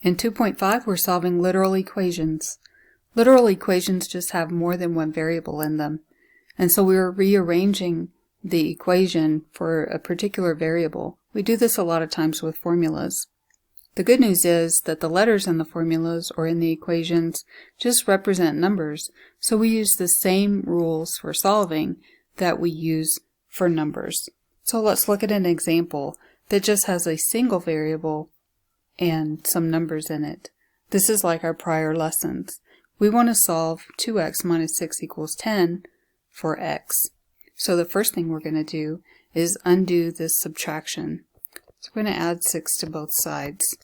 In 2.5, we're solving literal equations. Literal equations just have more than one variable in them, and so we're rearranging the equation for a particular variable. We do this a lot of times with formulas. The good news is that the letters in the formulas or in the equations just represent numbers, so we use the same rules for solving that we use for numbers. So let's look at an example that just has a single variable and some numbers in it. This is like our prior lessons. We want to solve 2x minus 6 equals 10 for x. So the first thing we're going to do is undo this subtraction. So we're going to add 6 to both sides.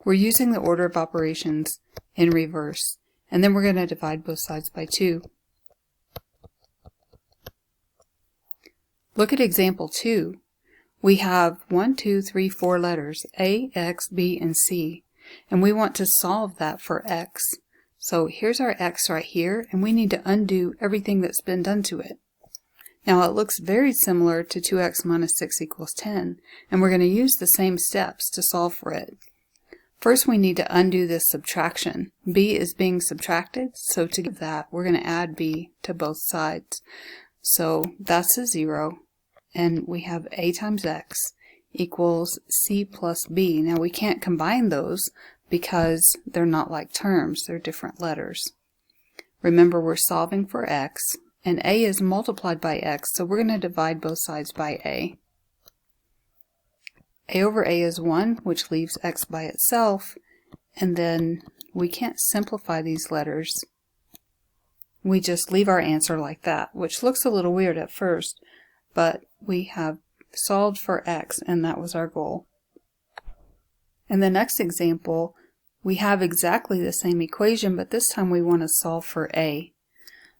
We're using the order of operations in reverse, and then we're going to divide both sides by 2. Look at example 2. We have 1, 2, 3, 4 letters, A, X, B, and C, and we want to solve that for x. So here's our x right here, and we need to undo everything that's been done to it. Now it looks very similar to 2x minus 6 equals 10, and we're going to use the same steps to solve for it. First we need to undo this subtraction. B is being subtracted, so to give that we're going to add B to both sides. So that's a 0. And we have a times x equals c plus b. Now we can't combine those because they're not like terms, they're different letters. Remember, we're solving for x, and a is multiplied by x, so we're going to divide both sides by a. A over a is 1, which leaves x by itself, and then we can't simplify these letters. We just leave our answer like that, which looks a little weird at first, but we have solved for x, and that was our goal. In the next example, we have exactly the same equation, but this time we want to solve for a.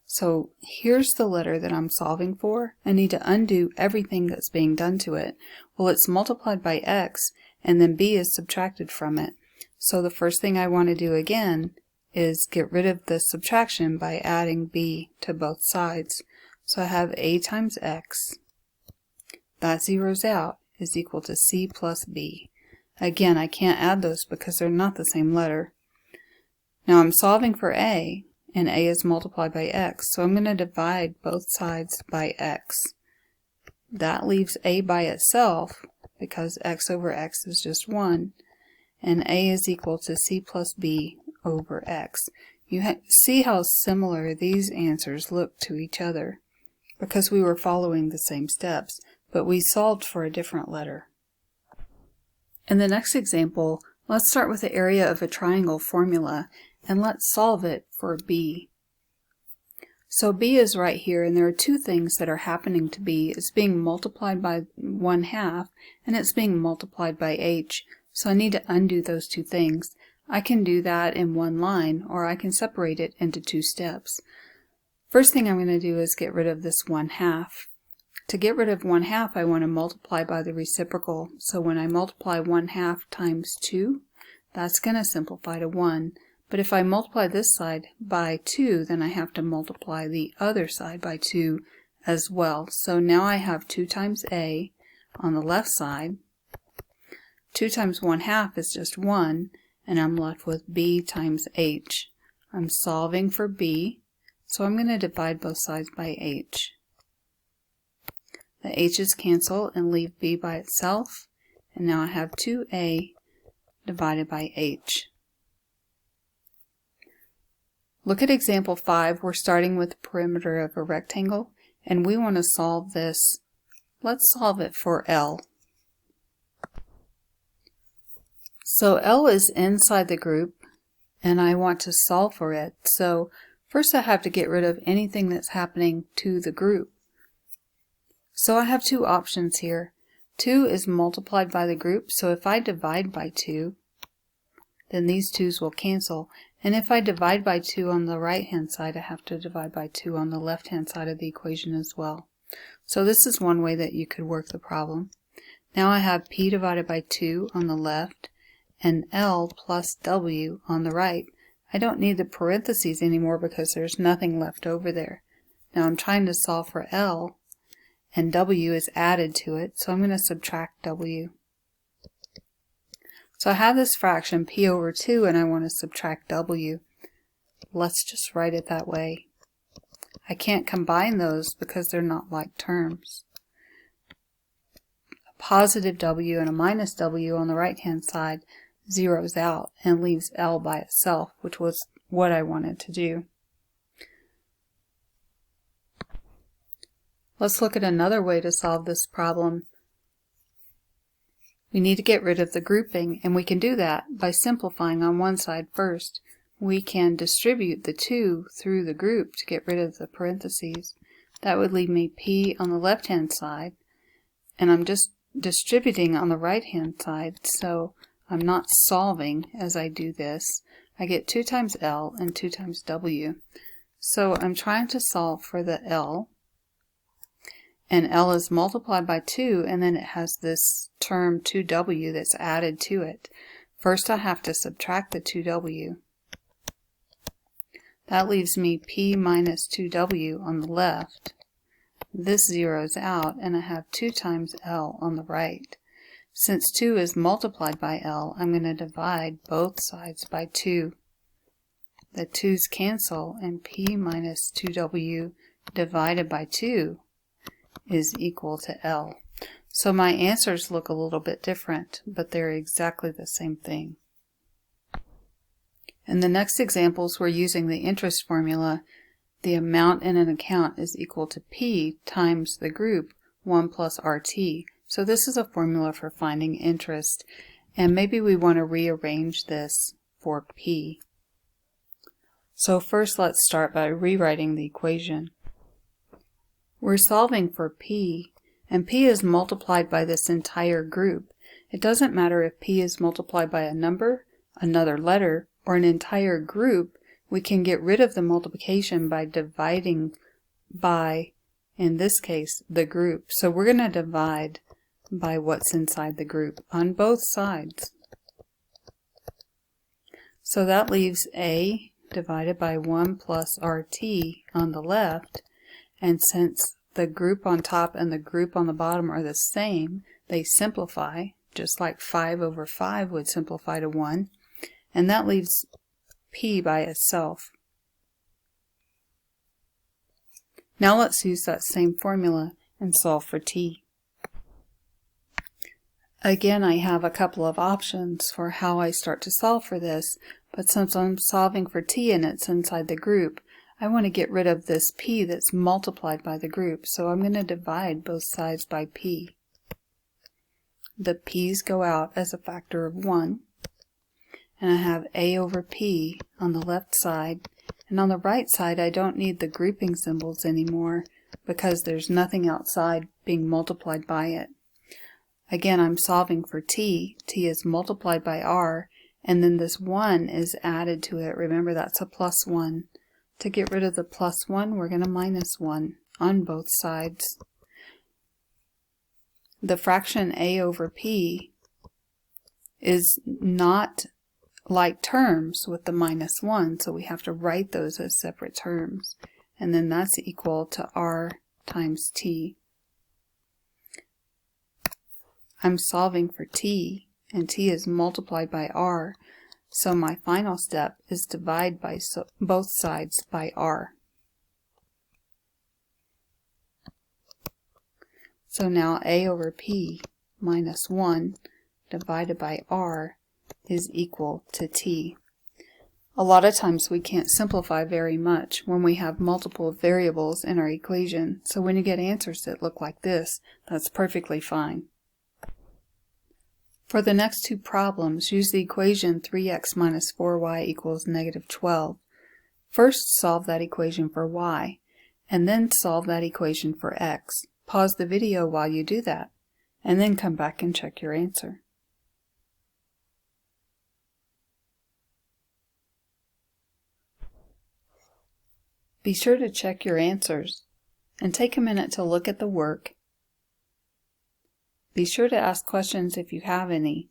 So here's the letter that I'm solving for. I need to undo everything that's being done to it. Well, it's multiplied by x, and then b is subtracted from it. So the first thing I want to do again is get rid of the subtraction by adding b to both sides. So I have a times x. That zeroes out, is equal to c plus b. Again, I can't add those because they're not the same letter. Now I'm solving for a, and a is multiplied by x, so I'm going to divide both sides by x. That leaves a by itself because x over x is just 1, and a is equal to c plus b over x. You see how similar these answers look to each other because we were following the same steps, but we solved for a different letter. In the next example, let's start with the area of a triangle formula, and let's solve it for b. So b is right here, and there are two things that are happening to b. It's being multiplied by 1/2, and it's being multiplied by h. So I need to undo those two things. I can do that in one line, or I can separate it into 2 steps. First thing I'm going to do is get rid of this 1/2. To get rid of 1/2, I want to multiply by the reciprocal. So when I multiply 1/2 times 2, that's going to simplify to 1. But if I multiply this side by 2, then I have to multiply the other side by 2 as well. So now I have 2 times a on the left side. 2 times 1/2 is just 1, and I'm left with b times h. I'm solving for b, so I'm going to divide both sides by h. The h's cancel and leave b by itself, and now I have 2a divided by h. Look at example 5. We're starting with the perimeter of a rectangle, and we want to solve this. Let's solve it for L. So L is inside the group, and I want to solve for it. So first I have to get rid of anything that's happening to the group. So I have 2 options here. 2 is multiplied by the group, so if I divide by 2, then these 2's will cancel. And if I divide by 2 on the right hand side, I have to divide by 2 on the left hand side of the equation as well. So this is one way that you could work the problem. Now I have p divided by 2 on the left and L plus W on the right. I don't need the parentheses anymore because there's nothing left over there. Now I'm trying to solve for L, and W is added to it, so I'm going to subtract W. So I have this fraction p over 2 and I want to subtract w. Let's just write it that way. I can't combine those because they're not like terms. A positive w and a minus w on the right hand side zeroes out and leaves L by itself, which was what I wanted to do. Let's look at another way to solve this problem. We need to get rid of the grouping, and we can do that by simplifying on one side first. We can distribute the 2 through the group to get rid of the parentheses. That would leave me p on the left hand side, and I'm just distributing on the right hand side, so I'm not solving as I do this. I get 2 times L and 2 times W. So I'm trying to solve for the L, and L is multiplied by 2, and then it has this term 2W that's added to it. First I have to subtract the 2W. That leaves me p minus 2W on the left. This zeroes out, and I have 2 times L on the right. Since 2 is multiplied by L, I'm going to divide both sides by 2. The 2's cancel, and p minus 2W divided by 2 is equal to L. So my answers look a little bit different, but they're exactly the same thing. In the next examples, we're using the interest formula. The amount in an account is equal to P times the group 1 plus RT. So this is a formula for finding interest, and maybe we want to rearrange this for P. So first let's start by rewriting the equation. We're solving for P, and P is multiplied by this entire group. It doesn't matter if P is multiplied by a number, another letter, or an entire group. We can get rid of the multiplication by dividing by, in this case, the group. So we're going to divide by what's inside the group on both sides. So that leaves A divided by 1 plus RT on the left, and since the group on top and the group on the bottom are the same, they simplify, just like 5 over 5 would simplify to 1, and that leaves P by itself. Now let's use that same formula and solve for T. Again, I have a couple of options for how I start to solve for this, but since I'm solving for T and it's inside the group, I want to get rid of this P that's multiplied by the group, so I'm going to divide both sides by P. The P's go out as a factor of 1, and I have A over P on the left side, and on the right side I don't need the grouping symbols anymore because there's nothing outside being multiplied by it. Again, I'm solving for T. T is multiplied by R, and then this 1 is added to it. Remember, that's a plus 1. To get rid of the plus 1, we're going to minus 1 on both sides. The fraction A over P is not like terms with the minus 1, so we have to write those as separate terms. And then that's equal to R times T. I'm solving for T, and T is multiplied by R, so my final step is divide by both sides by R. So now A over P minus 1 divided by R is equal to T. A lot of times we can't simplify very much when we have multiple variables in our equation, so when you get answers that look like this, that's perfectly fine. For the next two problems, use the equation 3x minus 4y equals negative 12. First, solve that equation for y, and then solve that equation for x. Pause the video while you do that, and then come back and check your answer. Be sure to check your answers, and take a minute to look at the work. Be sure to ask questions if you have any,